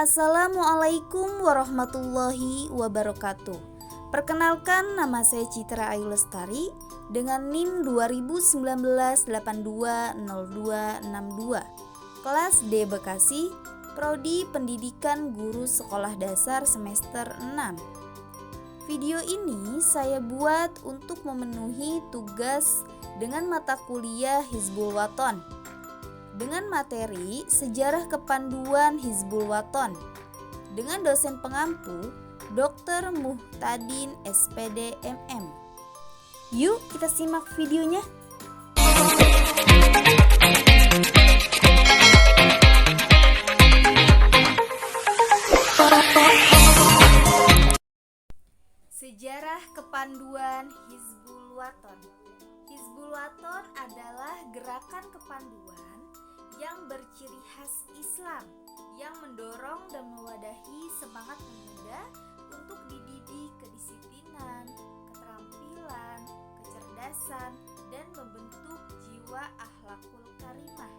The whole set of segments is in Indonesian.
Assalamualaikum warahmatullahi wabarakatuh. Perkenalkan, nama saya Citra Ayu Lestari dengan NIM 2019820262. Kelas D Bekasi, Prodi Pendidikan Guru Sekolah Dasar semester 6. Video ini saya buat untuk memenuhi tugas dengan mata kuliah Hizbul Wathon dengan materi Sejarah Kepanduan Hizbul Wathon dengan dosen pengampu Dr. Muhtadin SPD MM. Yuk kita simak videonya. Sejarah Kepanduan Hizbul Wathon. Hizbul Wathon adalah gerakan kepanduan yang berciri khas Islam yang mendorong dan mewadahi semangat pemuda untuk dididik kedisiplinan, keterampilan, kecerdasan, dan membentuk jiwa akhlakul karimah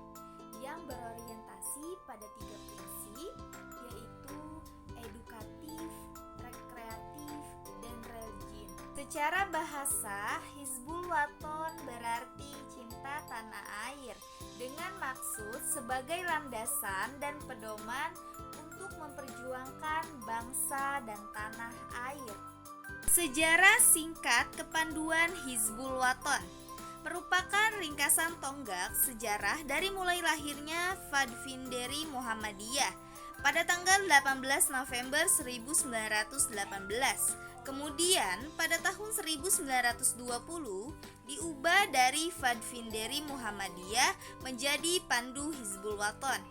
yang berorientasi pada 3 prinsip, yaitu edukatif, rekreatif, dan religius. Secara bahasa, Hizbul Wathon berarti cinta tanah air dengan maksud sebagai landasan dan pedoman untuk memperjuangkan bangsa dan tanah air. Sejarah singkat kepanduan Hizbul Wathon merupakan ringkasan tonggak sejarah dari mulai lahirnya Fadvinderi Muhammadiyah pada tanggal 18 November 1918. Kemudian pada tahun 1920 diubah dari Fadvinderi Muhammadiyah menjadi Pandu Hizbul Wathon.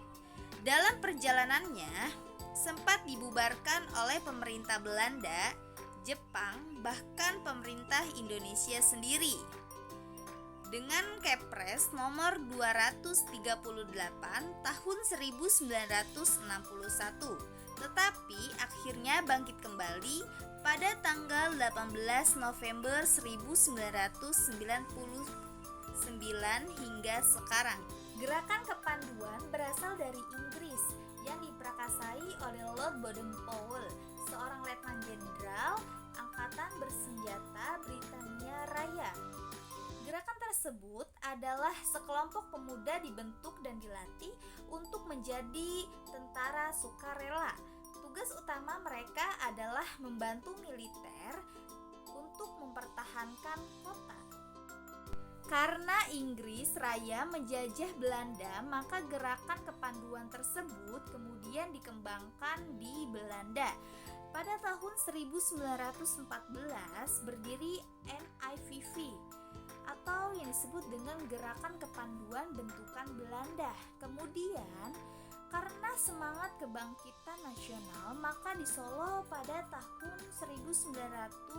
Dalam perjalanannya sempat dibubarkan oleh pemerintah Belanda, Jepang, bahkan pemerintah Indonesia sendiri dengan Kepres nomor 238 tahun 1961. Tetapi akhirnya bangkit kembali pada tanggal 18 November 1999 hingga sekarang. Gerakan kepanduan berasal dari Inggris yang diprakasai oleh Lord Baden-Powell, seorang letnan jenderal angkatan bersenjata Britania Raya. Gerakan tersebut adalah sekelompok pemuda dibentuk dan dilatih untuk menjadi tentara sukarela. Tugas utama mereka adalah membantu militer untuk mempertahankan kota. Karena Inggris Raya menjajah Belanda, maka gerakan kepanduan tersebut kemudian dikembangkan di Belanda. Pada tahun 1914 berdiri NIVV atau yang disebut dengan Gerakan Kepanduan Bentukan Belanda. Kemudian karena semangat kebangkitan nasional, maka di Solo pada tahun 1916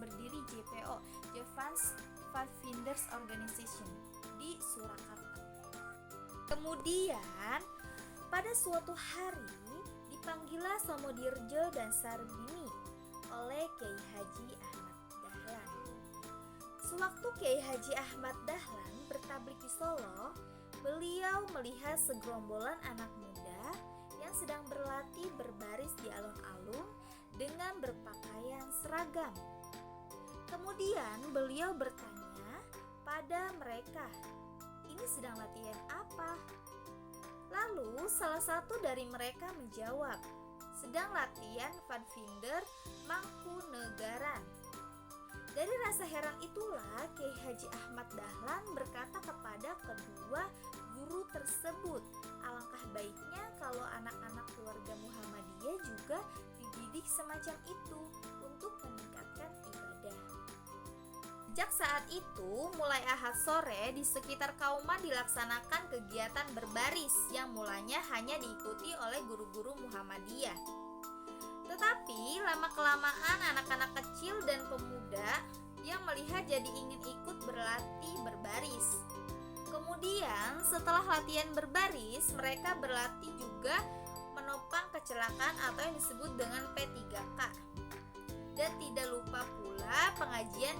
berdiri JPO, Japanese Pathfinders Organization di Surakarta. Kemudian pada suatu hari dipanggillah Somodirjo dan Sarbini oleh Kiai Haji Ahmad Dahlan. Sewaktu Kiai Haji Ahmad Dahlan bertablik di Solo, beliau melihat segerombolan anak muda yang sedang berlatih berbaris di alun-alun dengan berpakaian seragam. Kemudian beliau bertanya pada mereka, "Ini sedang latihan apa?" Lalu salah satu dari mereka menjawab, "Sedang latihan Fadvinder Mangkunegaran." Dari rasa heran itulah Kiai Haji Ahmad Dahlan berkata kepada kedua guru tersebut, alangkah baiknya kalau anak-anak keluarga Muhammadiyah juga dididik semacam itu untuk meningkatkan ibadah. Sejak saat itu, mulai Ahad sore di sekitar Kauman dilaksanakan kegiatan berbaris yang mulanya hanya diikuti oleh guru-guru Muhammadiyah. Tetapi lama-kelamaan anak-anak kecil dan pemuda yang melihat jadi ingin ikut berlatih berbaris. Kemudian setelah latihan berbaris, mereka berlatih juga menopang kecelakaan atau yang disebut dengan P3K. Dan tidak lupa pula pengajian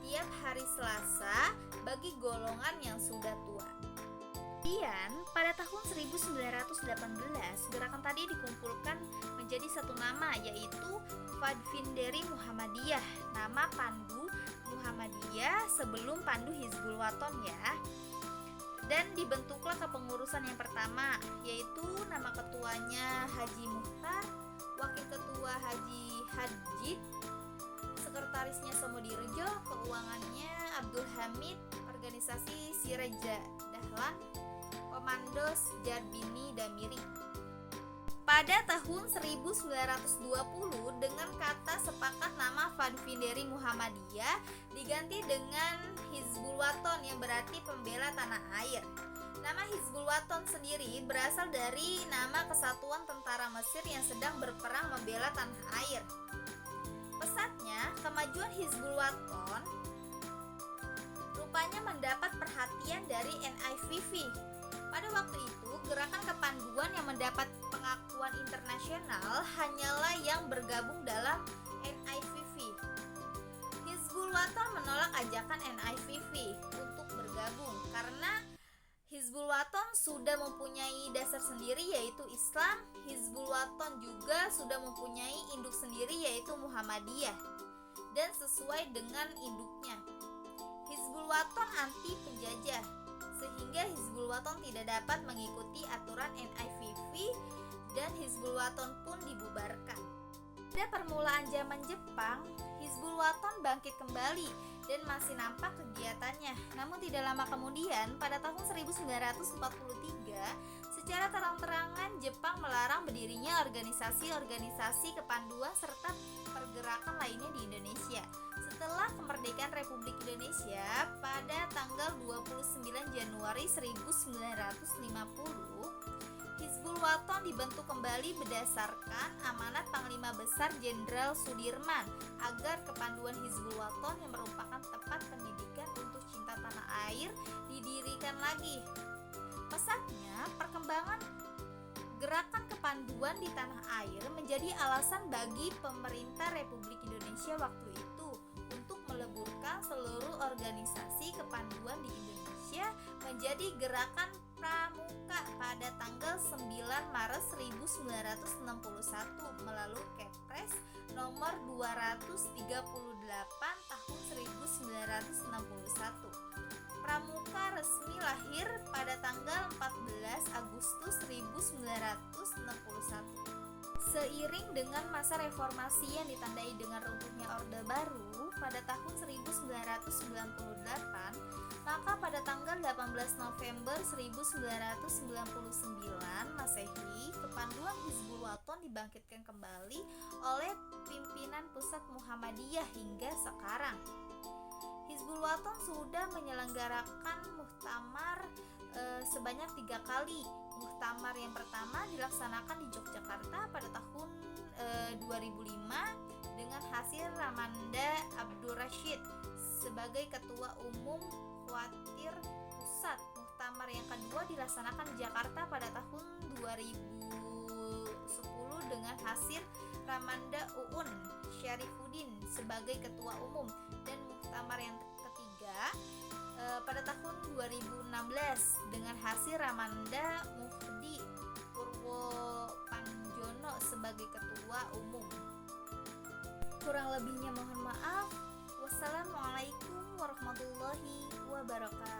tiap hari Selasa bagi golongan yang sudah tua. Kemudian, pada tahun 1918, gerakan tadi dikumpulkan menjadi satu nama, yaitu Fadvinderi Muhammadiyah. Nama Pandu Muhammadiyah sebelum Pandu Hizbul Waton ya. Dan dibentuklah kepengurusan yang pertama, yaitu nama ketuanya Haji Muhtar, wakil ketua Haji Hadjid, sekretarisnya Somodirjo, keuangannya Abdul Hamid, organisasi Siraja Dahlan, Komandos Jarbini Damiri. Pada tahun 1920 dengan kata sepakat nama Fadvinderi Muhammadiyah diganti dengan Hizbul Waton yang berarti pembela tanah air. Nama Hizbul Waton sendiri berasal dari nama kesatuan tentara Mesir yang sedang berperang membela tanah air. Pesatnya, kemajuan Hizbul Waton rupanya mendapat perhatian dari NIVV. Pada waktu itu, gerakan kepanduan yang mendapat pengakuan internasional hanyalah yang bergabung dalam NIVV. Hizbul Waton menolak ajakan NIVV untuk bergabung karena Hizbul Waton sudah mempunyai dasar sendiri yaitu Islam. Hizbul Waton juga sudah mempunyai induk sendiri yaitu Muhammadiyah dan sesuai dengan induknya. Hizbul Waton anti penjajah, sehingga Hizbul Waton tidak dapat mengikuti aturan NIVV dan Hizbul Waton pun dibubarkan. Pada permulaan zaman Jepang, Hizbul Waton bangkit kembali dan masih nampak kegiatannya. Namun tidak lama kemudian, pada tahun 1943, secara terang-terangan Jepang melarang berdirinya organisasi-organisasi kepanduan serta pergerakan lainnya di Indonesia. Setelah kemerdekaan Republik Indonesia pada tanggal 29 Januari 1950, Hizbul Waton dibentuk kembali berdasarkan amanat Panglima Besar Jenderal Sudirman agar kepanduan Hizbul Waton yang merupakan tempat pendidikan untuk cinta tanah air didirikan lagi. Pesatnya, perkembangan gerakan kepanduan di tanah air menjadi alasan bagi pemerintah Republik Indonesia waktu itu untuk meleburkan seluruh organisasi kepanduan di Indonesia menjadi gerakan Pramuka pada tanggal 9 Maret 1961 melalui Kepres nomor 238 tahun 1961. Pramuka resmi lahir pada tanggal 14 Agustus 1961. Seiring dengan masa reformasi yang ditandai dengan runtuhnya Orde Baru pada tahun 1998, maka pada tanggal 18 November 1999 Masehi, kepanduan Hizbul Waton dibangkitkan kembali oleh pimpinan pusat Muhammadiyah hingga sekarang. Hizbul Waton sudah menyelenggarakan muktamar sebanyak 3 kali. Muktamar yang pertama dilaksanakan di Yogyakarta pada tahun 2005 dengan hasil Ramanda Abdur Rashid sebagai ketua umum Khawatir Pusat. Muktamar yang kedua dilaksanakan di Jakarta pada tahun 2010 dengan hasil Ramanda Uun Syarifuddin sebagai ketua umum, dan muktamar yang ketiga pada tahun 2016 dengan hasil Ramanda Mufti Purwo Panjono sebagai ketua umum. Kurang lebihnya mohon maaf. Wassalamualaikum warahmatullahi wabarakatuh.